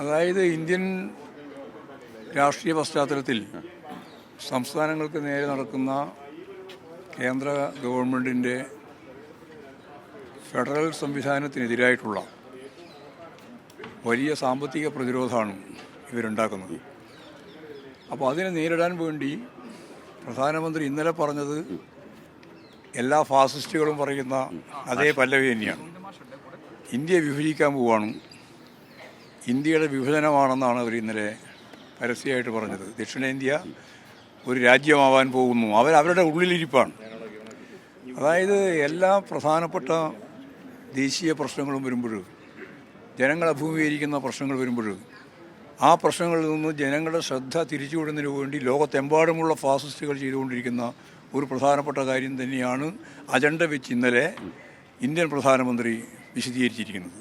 അതായത് ഇന്ത്യൻ രാഷ്ട്രീയ പശ്ചാത്തലത്തിൽ സംസ്ഥാനങ്ങൾക്ക് നേരെ നടക്കുന്ന കേന്ദ്ര ഗവൺമെൻറ്റിൻ്റെ ഫെഡറൽ സംവിധാനത്തിനെതിരായിട്ടുള്ള വലിയ സാമ്പത്തിക പ്രതിരോധമാണ് ഇവരുണ്ടാക്കുന്നത്. അപ്പോൾ അതിനെ നേരിടാൻ വേണ്ടി പ്രധാനമന്ത്രി ഇന്നലെ പറഞ്ഞത് എല്ലാ ഫാസിസ്റ്റുകളും പറയുന്ന അതേ പല്ലവി തന്നെയാണ്. ഇന്ത്യ വിഭജിക്കാൻ പോവുകയാണ്, ഇന്ത്യയുടെ വിഭജനമാണെന്നാണ് അവർ ഇന്നലെ പരസ്യമായിട്ട് പറഞ്ഞത്. ദക്ഷിണേന്ത്യ ഒരു രാജ്യമാവാൻ പോകുന്നു, അവരുടെ ഉള്ളിലിരിപ്പാണ്. അതായത് എല്ലാ പ്രധാനപ്പെട്ട ദേശീയ പ്രശ്നങ്ങളും വരുമ്പോൾ, ജനങ്ങൾ അഭിമുഖീകരിക്കുന്ന പ്രശ്നങ്ങൾ വരുമ്പോൾ, ആ പ്രശ്നങ്ങളിൽ നിന്ന് ജനങ്ങളുടെ ശ്രദ്ധ തിരിച്ചുവിടുന്നതിന് വേണ്ടി ലോകത്തെമ്പാടുമുള്ള ഫാസിസ്റ്റുകൾ ചെയ്തുകൊണ്ടിരിക്കുന്ന ഒരു പ്രധാനപ്പെട്ട കാര്യം തന്നെയാണ് അജണ്ട വെച്ച് ഇന്നലെ ഇന്ത്യൻ പ്രധാനമന്ത്രി വിശദീകരിച്ചിരിക്കുന്നത്.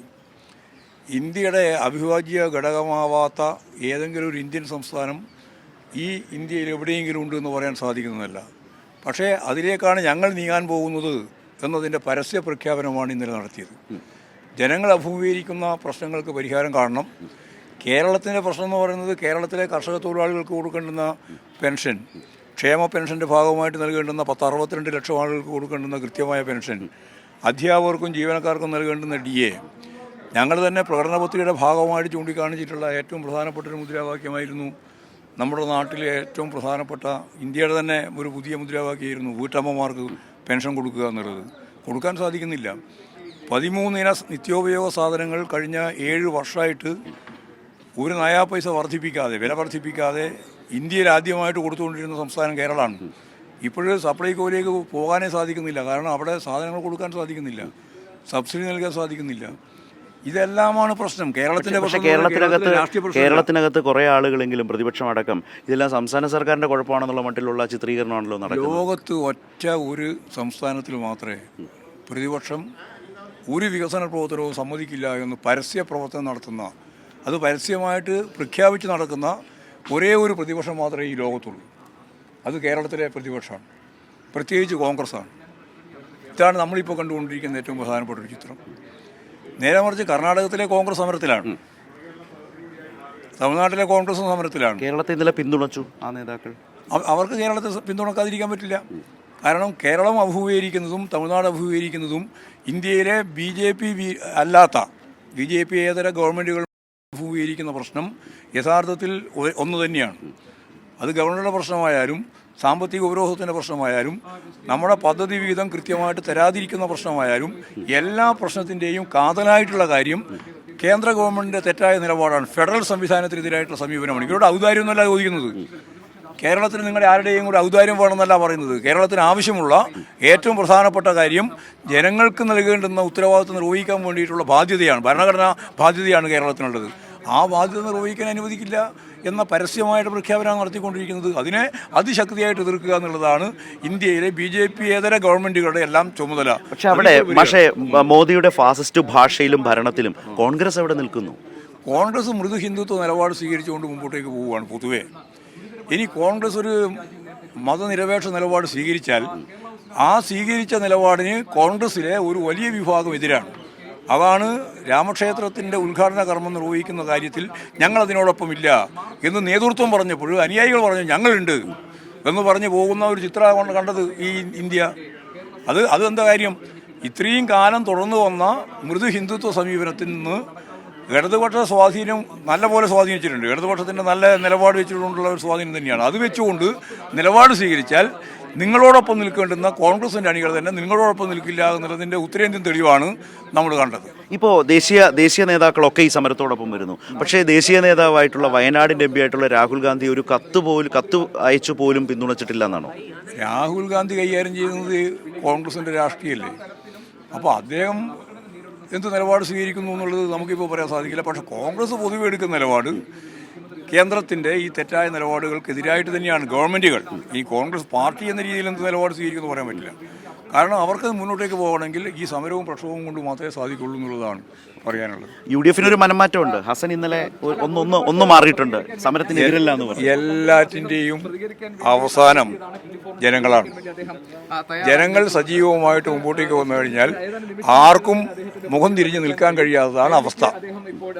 ഇന്ത്യയുടെ അവിഭാജ്യ ഘടകമാവാത്ത ഏതെങ്കിലും ഒരു ഇന്ത്യൻ സംസ്ഥാനം ഈ ഇന്ത്യയിൽ എവിടെയെങ്കിലും ഉണ്ട് എന്ന് പറയാൻ സാധിക്കുന്നതല്ല. പക്ഷേ അതിലേക്കാണ് ഞങ്ങൾ നീങ്ങാൻ പോകുന്നത് എന്നതിൻ്റെ പരസ്യ പ്രഖ്യാപനമാണ് ഇന്നലെ നടത്തിയത്. ജനങ്ങൾ അഭിമുഖീകരിക്കുന്ന പ്രശ്നങ്ങൾക്ക് പരിഹാരം കാണണം. കേരളത്തിൻ്റെ പ്രശ്നം എന്ന് പറയുന്നത് കേരളത്തിലെ കർഷക തൊഴിലാളികൾക്ക് കൊടുക്കേണ്ടുന്ന പെൻഷൻ, ക്ഷേമ പെൻഷൻ്റെ ഭാഗമായിട്ട് നൽകേണ്ടുന്ന 62 ലക്ഷം ആളുകൾക്ക് കൊടുക്കേണ്ടുന്ന കൃത്യമായ പെൻഷൻ, അധ്യാപകർക്കും ജീവനക്കാർക്കും നൽകേണ്ടുന്ന DA, ഞങ്ങൾ തന്നെ പ്രകടന പത്രികയുടെ ഭാഗമായിട്ട് ചൂണ്ടിക്കാണിച്ചിട്ടുള്ള ഏറ്റവും പ്രധാനപ്പെട്ട ഒരു മുദ്രാവാക്യമായിരുന്നു നമ്മുടെ നാട്ടിലെ ഏറ്റവും പ്രധാനപ്പെട്ട ഇന്ത്യയുടെ തന്നെ ഒരു പുതിയ മുദ്രാവാക്യമായിരുന്നു വീട്ടമ്മമാർക്ക് പെൻഷൻ കൊടുക്കുക എന്നുള്ളത്. കൊടുക്കാൻ സാധിക്കുന്നില്ല. 13 ഇന നിത്യോപയോഗ സാധനങ്ങൾ കഴിഞ്ഞ 7 വർഷമായിട്ട് ഒരു നയാ പൈസ വർദ്ധിപ്പിക്കാതെ, വില വർദ്ധിപ്പിക്കാതെ ഇന്ത്യയിൽ ആദ്യമായിട്ട് കൊടുത്തുകൊണ്ടിരുന്ന സംസ്ഥാനം കേരളമാണ്. ഇപ്പോഴും സപ്ലൈകോയിലേക്ക് പോകാനേ സാധിക്കുന്നില്ല. കാരണം അവിടെ സാധനങ്ങൾ കൊടുക്കാൻ സാധിക്കുന്നില്ല, സബ്സിഡി നൽകാൻ സാധിക്കുന്നില്ല. ഇതെല്ലാമാണ് പ്രശ്നം. കേരളത്തിനകത്ത് കുറേ ആളുകളെങ്കിലും പ്രതിപക്ഷം അടക്കം ഇതെല്ലാം സംസ്ഥാന സർക്കാരിൻ്റെ കുഴപ്പമാണെന്നുള്ള മട്ടിലുള്ള ചിത്രീകരണമാണല്ലോ നടക്കുന്നത്. ലോകത്ത് ഒറ്റ ഒരു സംസ്ഥാനത്തിൽ മാത്രമേ പ്രതിപക്ഷം ഒരു വികസന പ്രവർത്തനവും സമ്മതിക്കില്ല എന്ന് പരസ്യ പ്രവർത്തനം നടത്തുന്ന, അത് പരസ്യമായിട്ട് പ്രഖ്യാപിച്ച് നടക്കുന്ന ഒരേ ഒരു പ്രതിപക്ഷം മാത്രമേ ഈ ലോകത്തുള്ളൂ. അത് കേരളത്തിലെ പ്രതിപക്ഷമാണ്, പ്രത്യേകിച്ച് കോൺഗ്രസ്സാണ്. ഇതാണ് നമ്മളിപ്പോൾ കണ്ടുകൊണ്ടിരിക്കുന്ന ഏറ്റവും പ്രധാനപ്പെട്ട ഒരു ചിത്രം. നേരെ മറിച്ച് കർണാടകത്തിലെ കോൺഗ്രസ് സമരത്തിലാണ്, തമിഴ്നാട്ടിലെ കോൺഗ്രസും സമരത്തിലാണ്. കേരളത്തെ ഇന്നലെ പിന്തുണച്ചു ആ നേതാക്കൾ. അവർക്ക് കേരളത്തെ പിന്തുണക്കാതിരിക്കാൻ പറ്റില്ല. കാരണം കേരളം അഭിമുഖീകരിക്കുന്നതും തമിഴ്നാട് അഭിമുഖീകരിക്കുന്നതും ഇന്ത്യയിലെ BJP അല്ലാത്ത BJP ഏതര ഗവൺമെൻറ്റുകൾ അഭിമുഖീകരിക്കുന്ന പ്രശ്നം യഥാർത്ഥത്തിൽ ഒന്ന് തന്നെയാണ്. അത് ഗവർണറുടെ പ്രശ്നമായാലും സാമ്പത്തിക ഉപരോധത്തിൻ്റെ പ്രശ്നമായാലും നമ്മുടെ പദ്ധതി വിഹിതം കൃത്യമായിട്ട് തരാതിരിക്കുന്ന പ്രശ്നമായാലും എല്ലാ പ്രശ്നത്തിൻ്റെയും കാതലായിട്ടുള്ള കാര്യം കേന്ദ്ര ഗവൺമെൻറ്റിൻ്റെ തെറ്റായ നിലപാടാണ്. ഫെഡറൽ സംവിധാനത്തിനെതിരായിട്ടുള്ള സമീപനമാണ്. ഇവരുടെ ഔദാര്യമൊന്നുമല്ല ചോദിക്കുന്നത്. കേരളത്തിന് നിങ്ങളുടെ ആരുടെയും കൂടെ ഔദാര്യം വേണമെന്നല്ല പറയുന്നത്. കേരളത്തിന് ആവശ്യമുള്ള ഏറ്റവും പ്രധാനപ്പെട്ട കാര്യം ജനങ്ങൾക്ക് നൽകേണ്ടുന്ന ഉത്തരവാദിത്വം നിർവഹിക്കാൻ വേണ്ടിയിട്ടുള്ള ബാധ്യതയാണ്, ഭരണഘടനാ ബാധ്യതയാണ് കേരളത്തിനുള്ളത്. ആ ബാധ്യത നിർവഹിക്കാൻ അനുവദിക്കില്ല എന്ന പരസ്യമായിട്ട് പ്രഖ്യാപനം നടത്തിക്കൊണ്ടിരിക്കുന്നത്. അതിനെ അതിശക്തിയായിട്ട് എതിർക്കുക എന്നുള്ളതാണ് ഇന്ത്യയിലെ BJP ഏതര ഗവൺമെൻറ്റുകളുടെ എല്ലാം ചുമതല. പക്ഷേ മോദിയുടെ ഫാസിസ്റ്റ് ഭാഷയിലും ഭരണത്തിലും കോൺഗ്രസ് എവിടെ നിൽക്കുന്നു? കോൺഗ്രസ് മൃദു ഹിന്ദുത്വ നിലപാട് സ്വീകരിച്ചുകൊണ്ട് മുമ്പോട്ടേക്ക് പോവുകയാണ് പൊതുവേ. ഇനി കോൺഗ്രസ് ഒരു മതനിരപേക്ഷ നിലപാട് സ്വീകരിച്ചാൽ ആ സ്വീകരിച്ച നിലപാടിന് കോൺഗ്രസ്സിലെ ഒരു വലിയ വിഭാഗം എതിരാണ്. അതാണ് രാമക്ഷേത്രത്തിൻ്റെ ഉദ്ഘാടന കർമ്മം നിർവഹിക്കുന്ന കാര്യത്തിൽ ഞങ്ങൾ അതിനോടൊപ്പമില്ല എന്ന് നേതൃത്വം പറഞ്ഞപ്പോൾ അനുയായികൾ പറഞ്ഞു ഞങ്ങളുണ്ട് എന്ന് പറഞ്ഞു പോകുന്ന ഒരു ചിത്രമാണ് കണ്ടത് ഈ ഇന്ത്യ. അതെന്താ കാര്യം? ഇത്രയും കാലം തുടർന്നു വന്ന മൃദു ഹിന്ദുത്വ സമീപനത്തിൽ നിന്ന് ഇടതുപക്ഷ സ്വാധീനം നല്ലപോലെ സ്വാധീനിച്ചിട്ടുണ്ട്. ഇടതുപക്ഷത്തിൻ്റെ നല്ല നിലപാട് വെച്ചുകൊണ്ടുള്ള ഒരു സ്വാധീനം തന്നെയാണ്. അത് വെച്ചുകൊണ്ട് നിലപാട് സ്വീകരിച്ചാൽ നിങ്ങളോടൊപ്പം നിൽക്കേണ്ടുന്ന കോൺഗ്രസിൻ്റെ അണികൾ തന്നെ നിങ്ങളോടൊപ്പം നിൽക്കില്ല എന്നുള്ളതിൻ്റെ ഉത്തരേന്ത്യൻ തെളിവാണ് നമ്മൾ കണ്ടത്. ഇപ്പോൾ ദേശീയ നേതാക്കളൊക്കെ ഈ സമരത്തോടൊപ്പം വരുന്നു. പക്ഷേ ദേശീയ നേതാവായിട്ടുള്ള വയനാടിൻ്റെ MP ആയിട്ടുള്ള രാഹുൽ ഗാന്ധി ഒരു കത്ത് അയച്ചു പോലും പിന്തുണച്ചിട്ടില്ല എന്നാണോ? രാഹുൽ ഗാന്ധി കൈകാര്യം ചെയ്യുന്നത് കോൺഗ്രസിൻ്റെ രാഷ്ട്രീയമല്ലേ. അപ്പോൾ അദ്ദേഹം എന്ത് നിലപാട് സ്വീകരിക്കുന്നു എന്നുള്ളത് നമുക്കിപ്പോൾ പറയാൻ സാധിക്കില്ല. പക്ഷേ കോൺഗ്രസ് പൊതുവെ എടുക്കുന്ന നിലപാട് കേന്ദ്രത്തിൻ്റെ ഈ തെറ്റായ നിലപാടുകൾക്കെതിരായിട്ട് തന്നെയാണ്. ഗവൺമെൻറ്റുകൾ ഈ കോൺഗ്രസ് പാർട്ടി എന്ന രീതിയിൽ എന്ത് നിലപാട് സ്വീകരിക്കുമെന്ന് പറയാൻ പറ്റില്ല. കാരണം അവർക്ക് മുന്നോട്ടേക്ക് പോകണമെങ്കിൽ ഈ സമരവും പ്രക്ഷോഭവും കൊണ്ട് മാത്രമേ സാധിക്കുള്ളൂ എന്നുള്ളതാണ് പറയാനുള്ളത്. UDF ഒരു മനംമാറ്റമുണ്ട്. ഹസൻ ഇന്നലെ ഒന്ന് മാറിയിട്ടുണ്ട്, സമരത്തിനെതിരല്ല എന്ന് പറഞ്ഞു. എല്ലാറ്റിൻ്റെയും അവസാനം ജനങ്ങളാണ്. ജനങ്ങൾ സജീവമായിട്ട് മുമ്പോട്ടേക്ക് വന്നു കഴിഞ്ഞാൽ ആർക്കും മുഖം തിരിഞ്ഞ് നിൽക്കാൻ കഴിയാത്തതാണ് അവസ്ഥ.